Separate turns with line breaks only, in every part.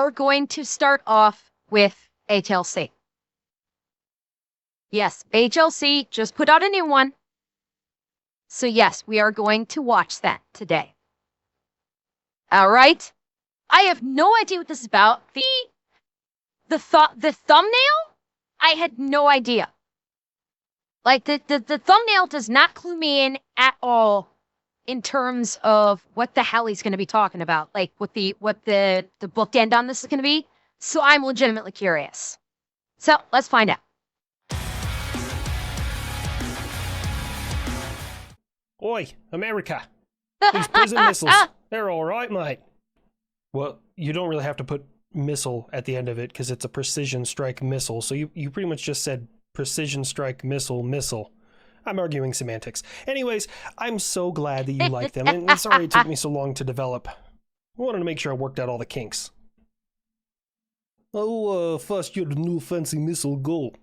are going to start off with HLC. Yes, HLC just put out a new one. So yes, we are going to watch that today. All right. I have no idea what this is about. The thumbnail? I had no idea. Like the thumbnail does not clue me in at all in terms of what the hell he's going to be talking about. Like what the bookend on this is going to be. So I'm legitimately curious. So let's find out.
Oi, America. These prison missiles, they're all right, mate. Well, you don't really have to put missile at the end of it because it's a precision strike missile. So you pretty much just said precision strike missile. I'm arguing semantics. Anyways, I'm so glad that you like them, and sorry it took me so long to develop. I wanted to make sure I worked out all the kinks. Oh, first your new fancy missile go.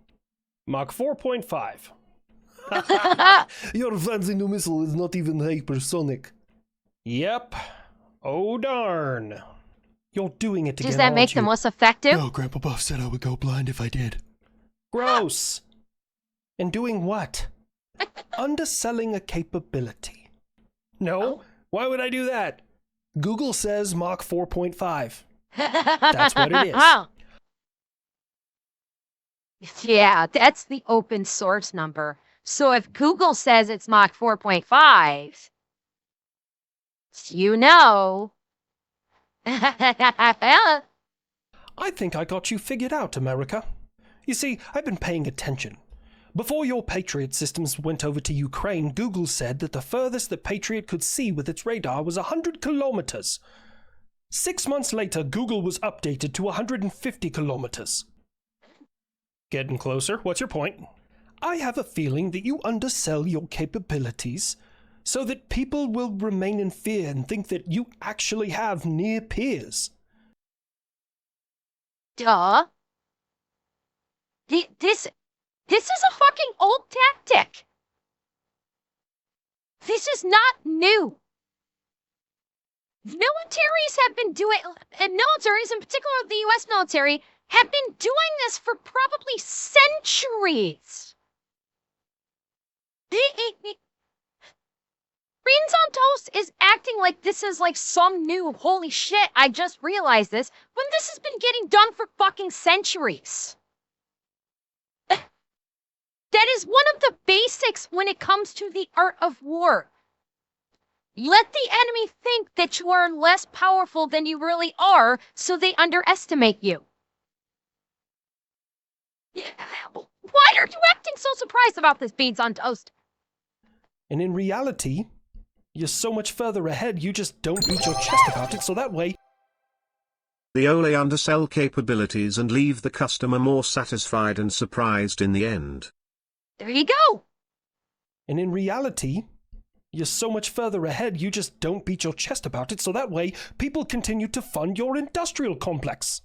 Mach 4.5. Your fancy new missile is not even hypersonic. Yep. Oh, darn. You're doing it again,
Does that make them less effective?
No, Grandpa Buff said I would go blind if I did.
Gross. And doing what? Underselling a capability. No, why would I do that? Google says Mach 4.5. That's what it is.
Yeah, that's the open source number. So if Google says it's Mach 4.5, you know.
I think I got you figured out, America. You see, I've been paying attention. Before your Patriot systems went over to Ukraine, Google said that the furthest that Patriot could see with its radar was 100 kilometers. 6 months later, Google was updated to 150 kilometers. Getting closer. What's your point? I have a feeling that you undersell your capabilities so that people will remain in fear and think that you actually have near peers.
Duh. This is a fucking old tactic. This is not new. Militaries have been doing, and militaries, in particular the US military, have been doing this for probably centuries. Beans on Toast is acting like this is like some new, holy shit, I just realized this, when this has been getting done for fucking centuries. That is one of the basics when it comes to the art of war. Let the enemy think that you are less powerful than you really are, so they underestimate you. Yeah. Why are you acting so surprised about this, Beans on Toast?
And in reality, you're so much further ahead, you just don't beat your chest about it, so that way...
They only undersell capabilities and leave the customer more satisfied and surprised in the end.
There you go.
And in reality, you're so much further ahead, you just don't beat your chest about it, so that way people continue to fund your industrial complex.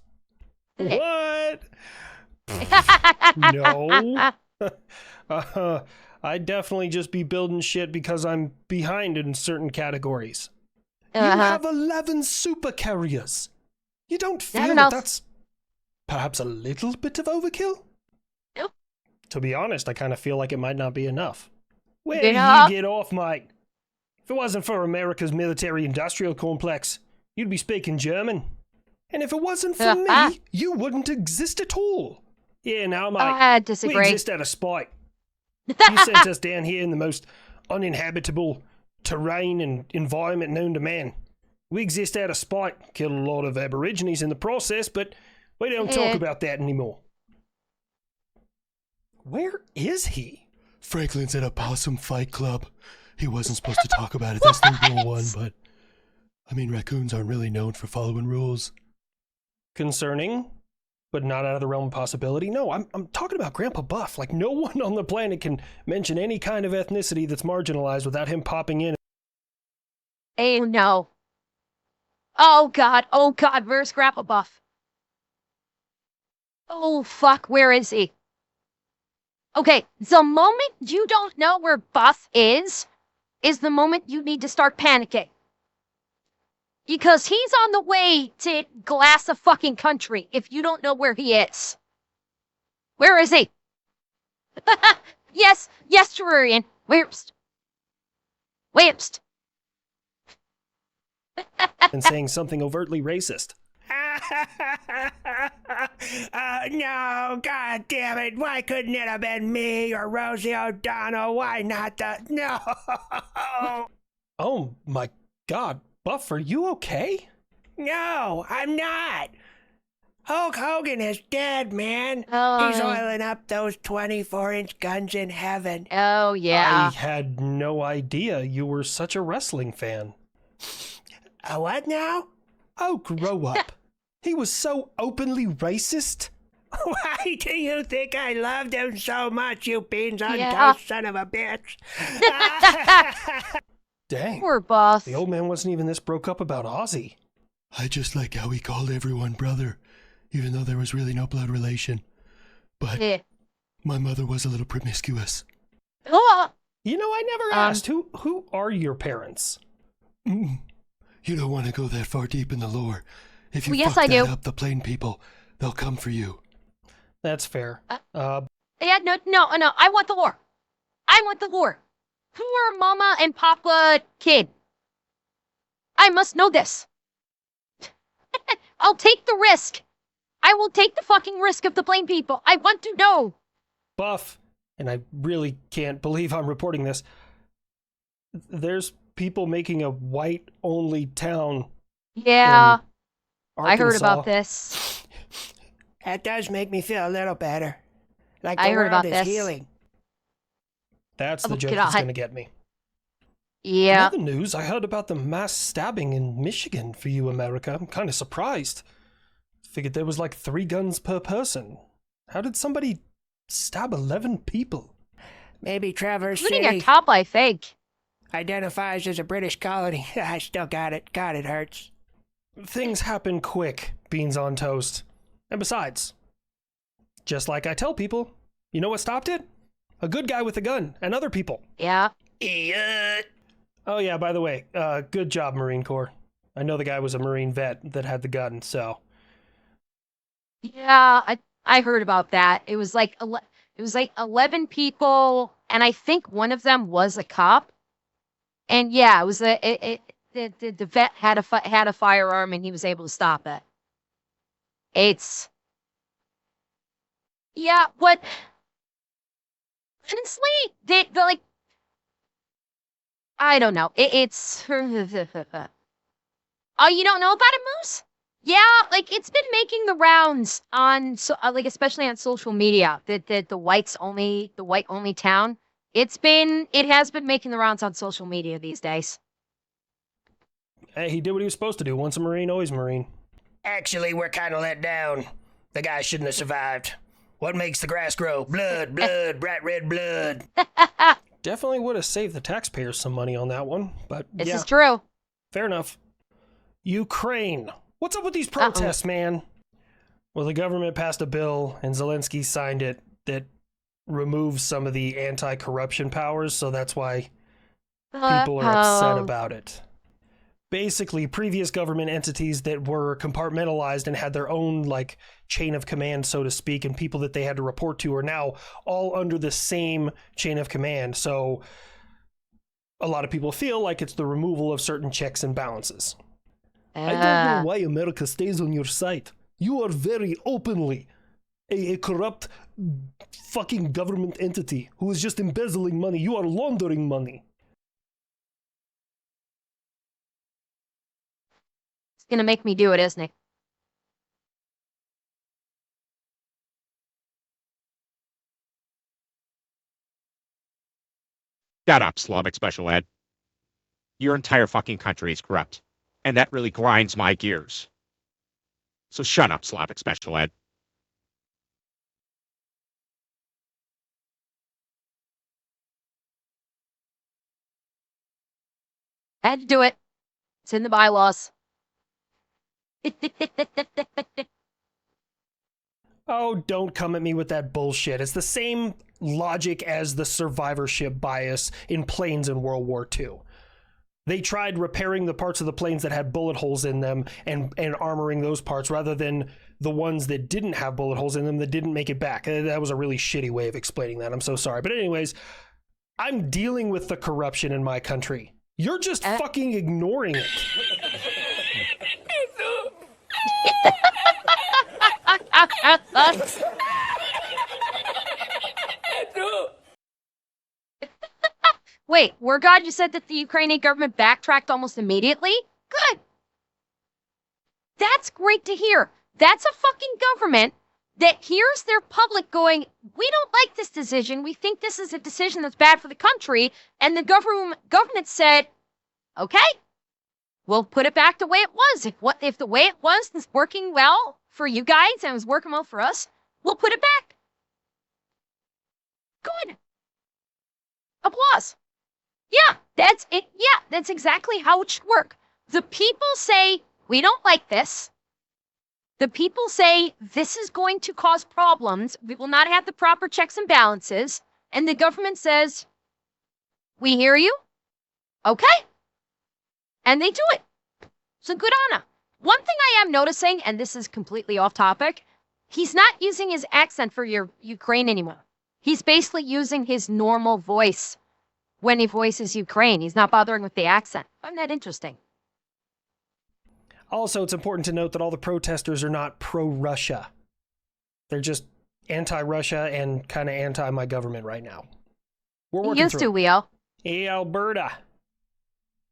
What? No. I'd definitely just be building shit because I'm behind in certain categories. You have 11 super carriers. You don't feel that that's perhaps a little bit of overkill?
Nope.
To be honest, I kind of feel like it might not be enough. Where do you get off, mate? If it wasn't for America's military-industrial complex, you'd be speaking German. And if it wasn't for me, you wouldn't exist at all. Yeah, now, mate,
I disagree.
We exist out of spite. You sent us down here in the most uninhabitable terrain and environment known to man. We exist out of spite, killed a lot of aborigines in the process, but we don't talk about that anymore. Where is he?
Franklin's at a possum fight club. He wasn't supposed to talk about it, that's the rule one, but... I mean, raccoons aren't really known for following rules.
Concerning, but not out of the realm of possibility. No, I'm talking about Grandpa Buff. Like, no one on the planet can mention any kind of ethnicity that's marginalized without him popping in.
Oh, no. Oh, God, where's Grandpa Buff? Oh, fuck, where is he? Okay, the moment you don't know where Buff is the moment you need to start panicking. Because he's on the way to glass a fucking country if you don't know where he is. Where is he? Yes, Terrarian. Where's?
And saying something overtly racist.
No, god damn it. Why couldn't it have been me or Rosie O'Donnell? Why not the... No!
Oh my god, Buff, are you okay?
No, I'm not. Hulk Hogan is dead, man.
Oh.
He's oiling up those 24-inch guns in heaven.
Oh, yeah.
I had no idea you were such a wrestling fan.
A what now?
Oh, grow up. He was so openly racist.
Why do you think I loved him so much, you beans on
Yeah.
toast son of a bitch?
Dang.
Poor boss.
The old man wasn't even this broke up about Ozzy.
I just like how he called everyone brother, even though there was really no blood relation. But
Yeah.
my mother was a little promiscuous.
Oh,
You know, I never asked, who are your parents?
You don't want to go that far deep in the lore. If you
Well, yes,
fuck
I
that
do.
up, the plain people, they'll come for you.
That's fair.
yeah, no, I want the lore. Who are Mama and Papa Kid? I must know this. I'll take the risk. I will take the fucking risk of the plain people. I want to know.
Buff, and I really can't believe I'm reporting this, there's people making a white-only town.
Yeah,
in
I heard
Arkansas.
about this.
That does make me feel a little better. Like
I
the
heard
world
about
is
this.
healing.
That's
Oh,
the joke
God.
that's going to get me. In
Yeah.
other news, I heard about the mass stabbing in Michigan for you, America. I'm kind of surprised. Figured there was like 3 guns per person. How did somebody stab 11 people?
Maybe Traverse
Including a
City
cop, I think.
identifies as a British colony. I still got it. God, it hurts.
Things happen quick, beans on toast. And besides, just like I tell people, you know what stopped it? A good guy with a gun and other people.
Yeah.
Oh yeah, by the way, good job, Marine Corps. I know the guy was a Marine vet that had the gun, so...
Yeah, I heard about that. It was like 11 people, and I think one of them was a cop. And yeah, it was the vet had a firearm, and he was able to stop it. Yeah, but honestly, the like, I don't know. It's oh, you don't know about it, Moose? Yeah, like it's been making the rounds on like especially on social media that the white only town. It has been making the rounds on social media these days.
Hey, he did what he was supposed to do. Once a Marine, always a Marine.
Actually, we're kind of let down. The guy shouldn't have survived. What makes the grass grow? Blood, bright red blood.
Definitely would have saved the taxpayers some money on that one, but
This
yeah,
is true.
fair enough. Ukraine. What's up with these protests, man? Well, the government passed a bill, and Zelensky signed it, that removes some of the anti-corruption powers, so that's why people are upset about it. Basically, previous government entities that were compartmentalized and had their own, like, chain of command, so to speak, and people that they had to report to are now all under the same chain of command. So a lot of people feel like it's the removal of certain checks and balances. I don't know why America stays on your side. You are very openly a corrupt fucking government entity who is just embezzling money. You are laundering money.
It's gonna make me do it, isn't it?
Shut up, Slavic Special Ed. Your entire fucking country is corrupt, and that really grinds my gears. So shut up, Slavic Special Ed.
I had to do it. It's in the bylaws.
Oh, don't come at me with that bullshit. It's the same logic as the survivorship bias in planes in World War II. They tried repairing the parts of the planes that had bullet holes in them and armoring those parts rather than the ones that didn't have bullet holes in them that didn't make it back. That was a really shitty way of explaining that. I'm so sorry. But anyways, I'm dealing with the corruption in my country. You're just fucking ignoring it.
Wait, word God, you said that the Ukrainian government backtracked almost immediately? Good. That's great to hear. That's a fucking government that hears their public going, we don't like this decision. We think this is a decision that's bad for the country. And the government said, okay, we'll put it back the way it was. If the way it was is working well for you guys and it was working well for us, we'll put it back. Good. Applause. Yeah, that's it. Yeah, that's exactly how it should work. The people say, we don't like this. The people say, this is going to cause problems. We will not have the proper checks and balances. And the government says, we hear you. Okay. And they do it. So good on her. One thing I am noticing, and this is completely off topic, he's not using his accent for your Ukraine anymore. He's basically using his normal voice when he voices Ukraine. He's not bothering with the accent. I find that interesting.
Also, it's important to note that all the protesters are not pro-Russia. They're just anti-Russia and kind of anti-my government right now. We're working
Used to,
through it.
Leo.
Hey, Alberta.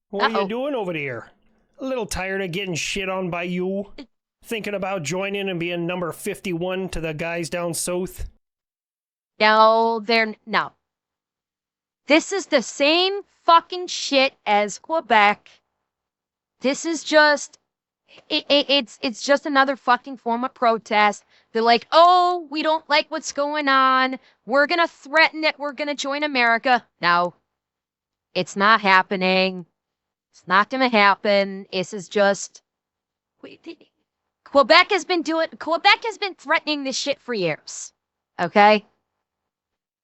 What are you doing over there? A little tired of getting shit on by you? Thinking about joining and being number 51 to the guys down south?
No. This is the same fucking shit as Quebec. This is just, it's just another fucking form of protest. They're like, oh, we don't like what's going on. We're going to threaten it. We're going to join America. No, it's not happening. It's not going to happen. This is just, Quebec has been threatening this shit for years. Okay?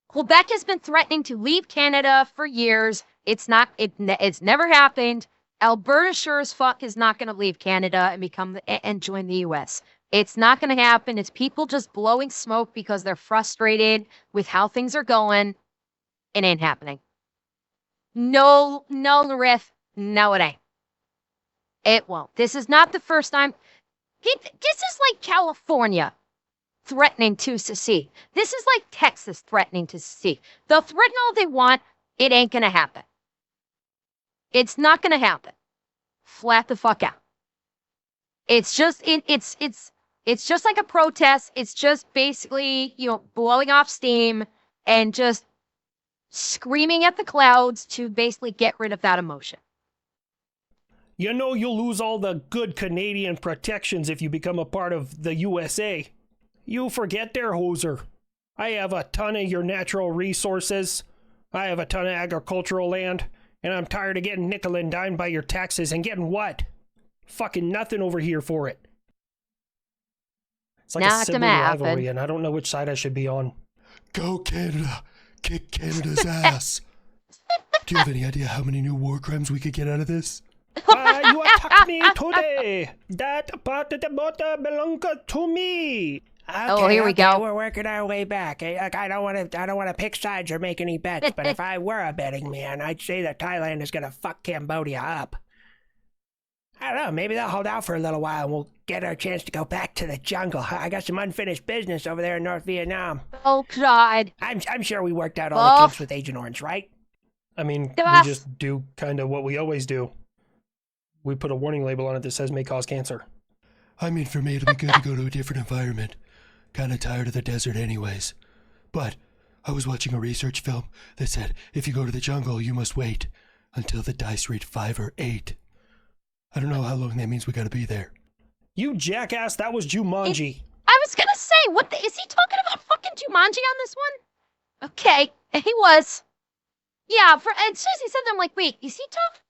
Quebec has been threatening to leave Canada for years. It's never happened. Alberta sure as fuck is not going to leave Canada and join the U.S. It's not going to happen. It's people just blowing smoke because they're frustrated with how things are going. It ain't happening. No, Riff. No, it ain't. It won't. This is not the first time. This is like California threatening to secede. This is like Texas threatening to secede. They'll threaten all they want. It ain't going to happen. It's not going to happen. Flat the fuck out. It's just it's just like a protest. It's just basically, blowing off steam and just screaming at the clouds to basically get rid of that emotion.
You know you'll lose all the good Canadian protections if you become a part of the USA. You forget there, hoser. I have a ton of your natural resources. I have a ton of agricultural land. And I'm tired of getting nickel and dimed by your taxes and getting what? Fucking nothing over here for it. It's like a sibling rivalry, and I don't know which side I should be on.
Go Canada. Kick Canada's ass. Do you have any idea how many new war crimes we could get out of this?
You attacked me today. That part of the motor belongs to me.
Okay, here we go.
We're working our way back. I don't want to pick sides or make any bets, but if I were a betting man, I'd say that Thailand is gonna fuck Cambodia up. I don't know. Maybe they'll hold out for a little while, and we'll get our chance to go back to the jungle. I got some unfinished business over there in North Vietnam.
Oh God!
I'm sure we worked out all the kinks with Agent Orange, right?
I mean, we just do kind of what we always do. We put a warning label on it that says may cause cancer.
I mean, for me, it'll be good to go to a different environment. Kind of tired of the desert anyways. But I was watching a research film that said if you go to the jungle, you must wait until the dice read 5 or 8. I don't know how long that means we gotta be there.
You jackass, that was Jumanji.
I was gonna say, is he talking about fucking Jumanji on this one? Okay, he was. Yeah, as soon as he said that, I'm like, wait, is he talking?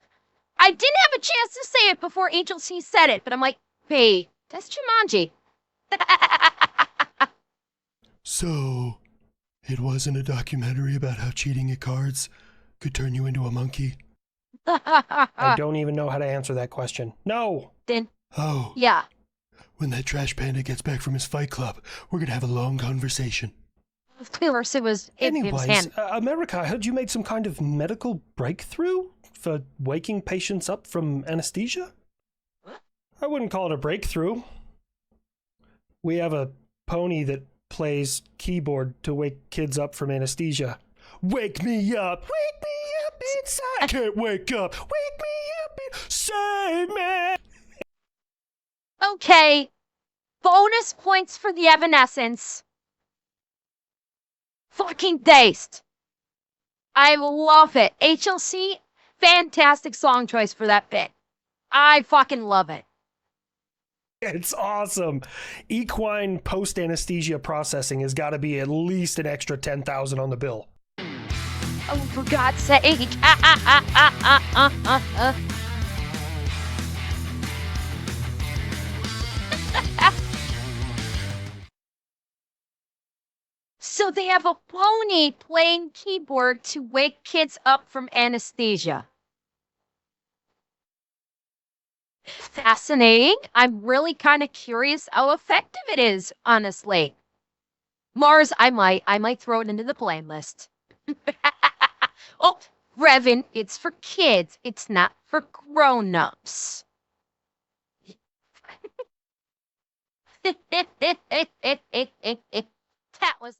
I didn't have a chance to say it before Angel C said it, but I'm like, hey, that's Jumanji.
So, it wasn't a documentary about how cheating at cards could turn you into a monkey?
I don't even know how to answer that question. No!
Then,
Oh,
yeah.
when that trash panda gets back from his fight club, we're gonna have a long conversation.
Of course, it was his
Anyways,
hand.
America, I heard you made some kind of medical breakthrough for waking patients up from anesthesia? I wouldn't call it a breakthrough. We have a pony that plays keyboard to wake kids up from anesthesia. Wake me up! Wake me up inside! I can't wake up! Wake me up! Save me!
Okay. Bonus points for the Evanescence. Fucking dazed. I love it. HLC, fantastic song choice for that bit. I fucking love it.
It's awesome. Equine post-anesthesia processing has got to be at least an extra 10,000 on the bill.
Oh, for God's sake. So they have a pony playing keyboard to wake kids up from anesthesia. Fascinating. I'm really kind of curious how effective it is, honestly. Mars, I might throw it into the blame list. Oh, Revan, it's for kids. It's not for grown-ups. That was